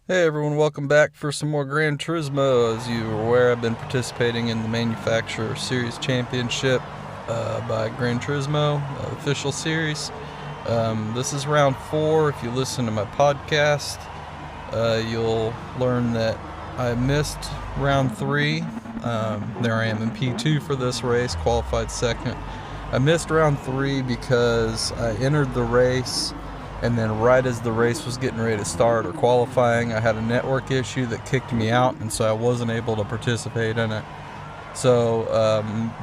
Hey everyone, welcome back for some more Gran Turismo. As you are aware, I've been participating in the Manufacturer Series Championship by Gran Turismo, official series. This is round 4. If you listen to my podcast, you'll learn that I missed round 3. There I am in P2 for this race, qualified second. I missed round 3 because I entered the race, and then right as the race was getting ready to start or qualifying, I had a network issue that kicked me out, and so I wasn't able to participate in it. So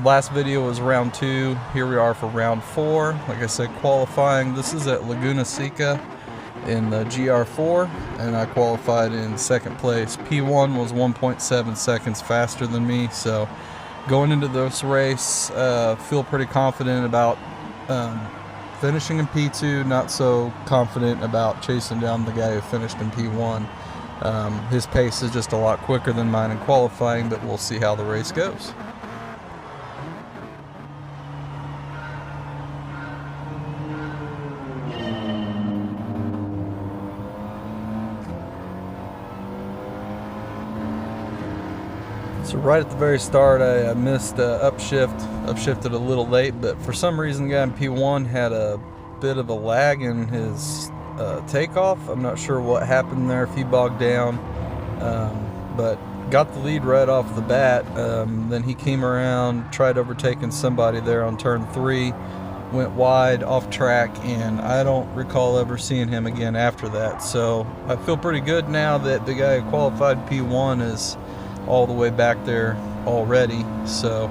last video was round 2. Here we are for round 4. Like I said, qualifying. This is at Laguna, Seca in the GR4, and I qualified in second place. P1 was 1.7 seconds faster than me, so going into this race, feel pretty confident about finishing in P2, not so confident about chasing down the guy who finished in P1. His pace is just a lot quicker than mine in qualifying, but we'll see how the race goes. So right at the very start, I missed upshifted a little late, but for some reason the guy in P1 had a bit of a lag in his takeoff. I'm not sure what happened there, if he bogged down, but got the lead right off the bat. Then he came around, tried overtaking somebody there on turn 3, went wide, off track, and I don't recall ever seeing him again after that. So I feel pretty good now that the guy who qualified P1 is all the way back there already. So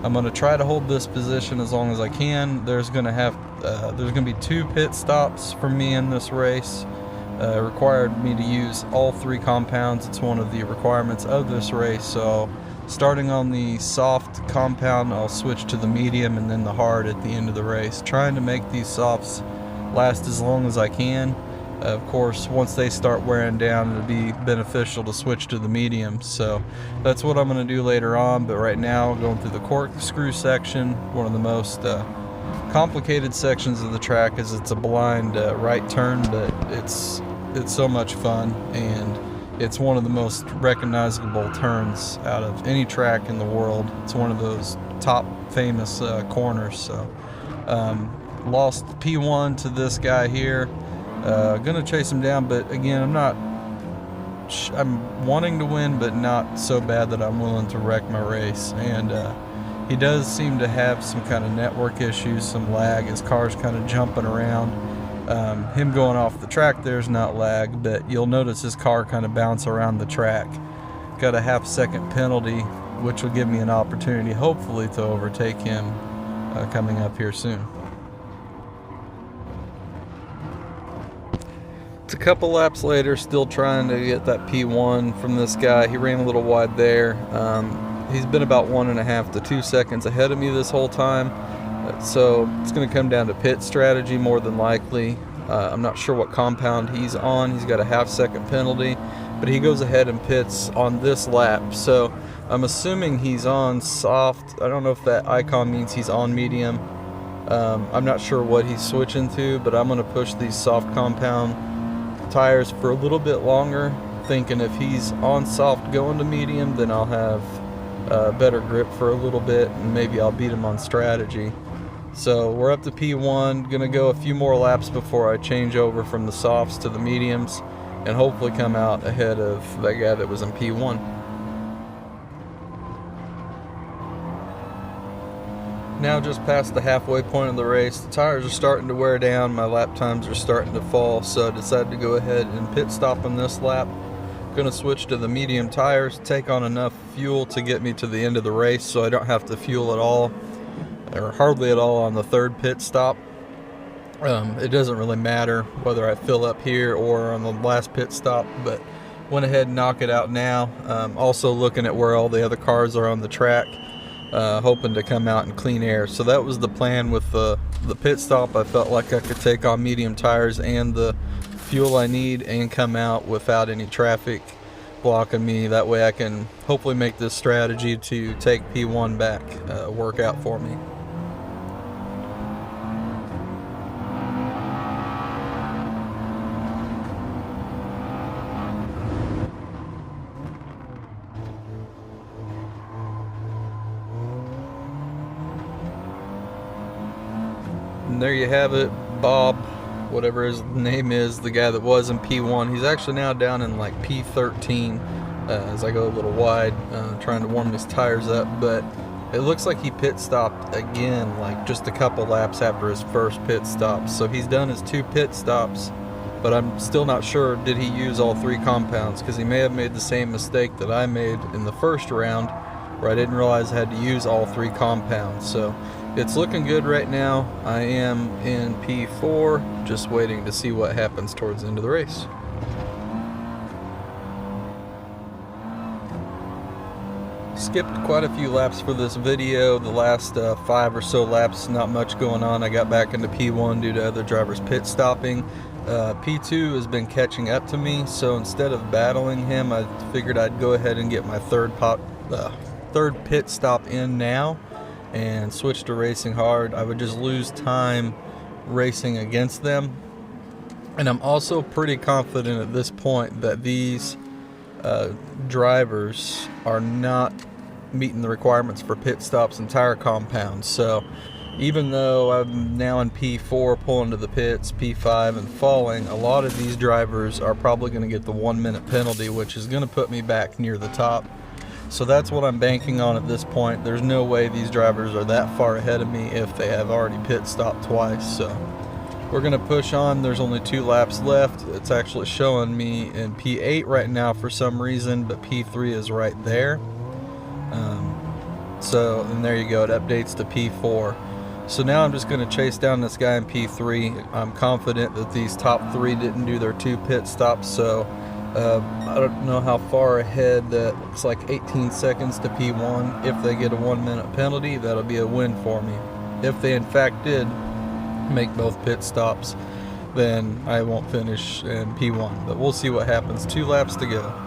I'm going to try to hold this position as long as I can. There's going to be 2 pit stops for me in this race. It required me to use all 3 compounds. It's one of the requirements of this race. So starting on the soft compound, I'll switch to the medium and then the hard at the end of the race, trying to make these softs last as long as I can. Of course, once they start wearing down, it'll be beneficial to switch to the medium. So that's what I'm going to do later on. But right now, going through the corkscrew section, one of the most complicated sections of the track, is it's a blind right turn, but it's so much fun, and it's one of the most recognizable turns out of any track in the world. It's one of those top famous corners. So lost P1 to this guy here. Gonna chase him down, but again, I'm wanting to win, but not so bad that I'm willing to wreck my race. And he does seem to have some kind of network issues, some lag. His car's kind of jumping around. Him going off the track there's not lag, but you'll notice his car kind of bounce around the track. Got a half-second penalty, which will give me an opportunity, hopefully, to overtake him coming up here soon. It's a couple laps later, still trying to get that P1 from this guy. He ran a little wide there. He's been about 1.5 to 2 seconds ahead of me this whole time. So it's going to come down to pit strategy more than likely. I'm not sure what compound he's on. He's got a half-second penalty, but he goes ahead and pits on this lap. So I'm assuming he's on soft. I don't know if that icon means he's on medium. I'm not sure what he's switching to, but I'm going to push these soft compound tires for a little bit longer, thinking if he's on soft going to medium, then I'll have better grip for a little bit, and maybe I'll beat him on strategy. So we're up to P1, gonna go a few more laps before I change over from the softs to the mediums, and hopefully come out ahead of that guy that was in P1. Now just past the halfway point of the race. The tires are starting to wear down, my lap times are starting to fall, so I decided to go ahead and pit stop on this lap. Going to switch to the medium tires, take on enough fuel to get me to the end of the race so I don't have to fuel at all, or hardly at all, on the third pit stop. It doesn't really matter whether I fill up here or on the last pit stop, but went ahead and knock it out now. Also looking at where all the other cars are on the track, hoping to come out in clean air. So that was the plan with the pit stop. I felt like I could take on medium tires and the fuel I need and come out without any traffic blocking me. That way I can hopefully make this strategy to take P1 back work out for me. And there you have it, Bob, whatever his name is, the guy that was in P1. He's actually now down in like P13 as I go a little wide, trying to warm his tires up. But it looks like he pit stopped again, like just a couple laps after his first pit stop. So he's done his 2 pit stops, but I'm still not sure, did he use all 3 compounds? Because he may have made the same mistake that I made in the first round, where I didn't realize I had to use all 3 compounds. So it's looking good right now. I am in P4, just waiting to see what happens towards the end of the race. Skipped quite a few laps for this video. The last 5 or so laps, not much going on. I got back into P1 due to other drivers pit stopping. P2 has been catching up to me, so instead of battling him, I figured I'd go ahead and get my third pit stop in now and switch to racing hard. I would just lose time racing against them. And I'm also pretty confident at this point that these drivers are not meeting the requirements for pit stops and tire compounds. So even though I'm now in P4 pulling to the pits, P5 and falling, a lot of these drivers are probably going to get the 1 minute penalty, which is going to put me back near the top. So that's what I'm banking on at this point. There's no way these drivers are that far ahead of me if they have already pit stopped twice. So we're going to push on. There's only 2 laps left. It's actually showing me in P8 right now for some reason, but P3 is right there. And there you go. It updates to P4. So now I'm just going to chase down this guy in P3. I'm confident that these top 3 didn't do their 2 pit stops, so I don't know how far ahead. That looks like 18 seconds to P1. If they get a 1 minute penalty, that'll be a win for me. If they in fact did make both pit stops, then I won't finish in P1, but we'll see what happens. 2 laps to go.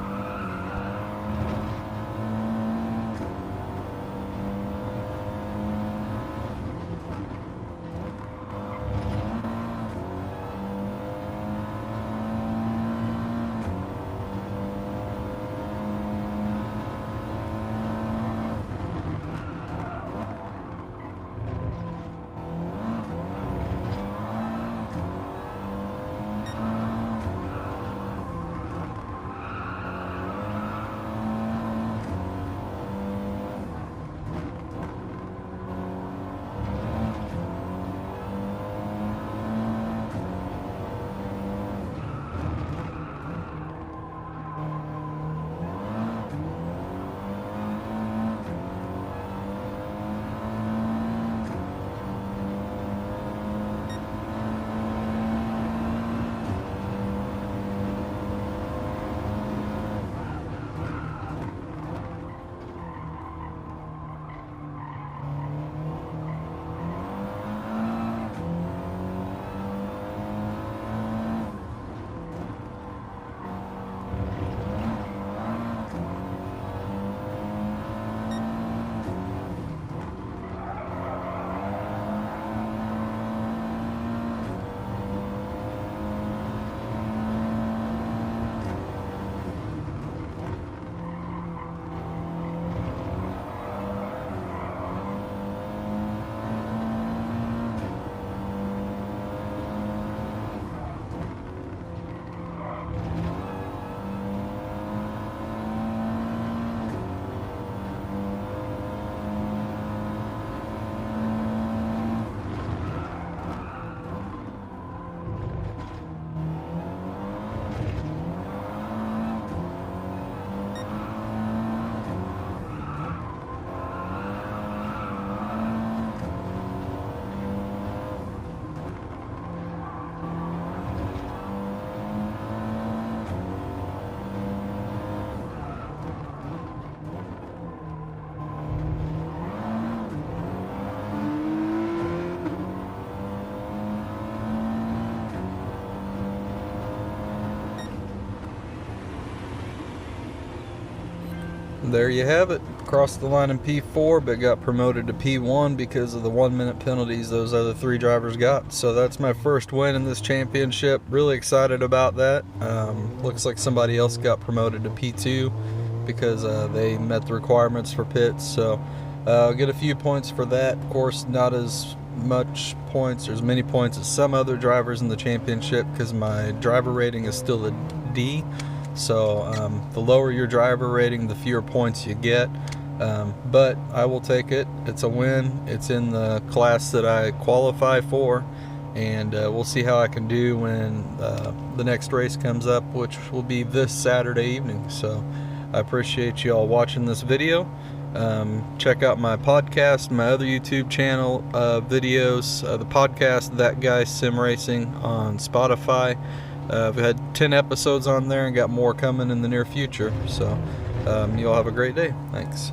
there you have it. Crossed the line in P4, but got promoted to P1 because of the 1-minute penalties those other 3 drivers got. So that's my first win in this championship. Really excited about that. Looks like somebody else got promoted to P2 because they met the requirements for pits. So I'll get a few points for that. Of course, not as much points or as many points as some other drivers in the championship because my driver rating is still a D. So the lower your driver rating, the fewer points you get. But I will take it. It's a win. It's in the class that I qualify for, and we'll see how I can do when the next race comes up, which will be this Saturday evening. So I appreciate you all watching this video. Check out my podcast, my other YouTube channel videos, the podcast That Guy Sim Racing on Spotify. I've had 10 episodes on there and got more coming in the near future. So you all have a great day. Thanks.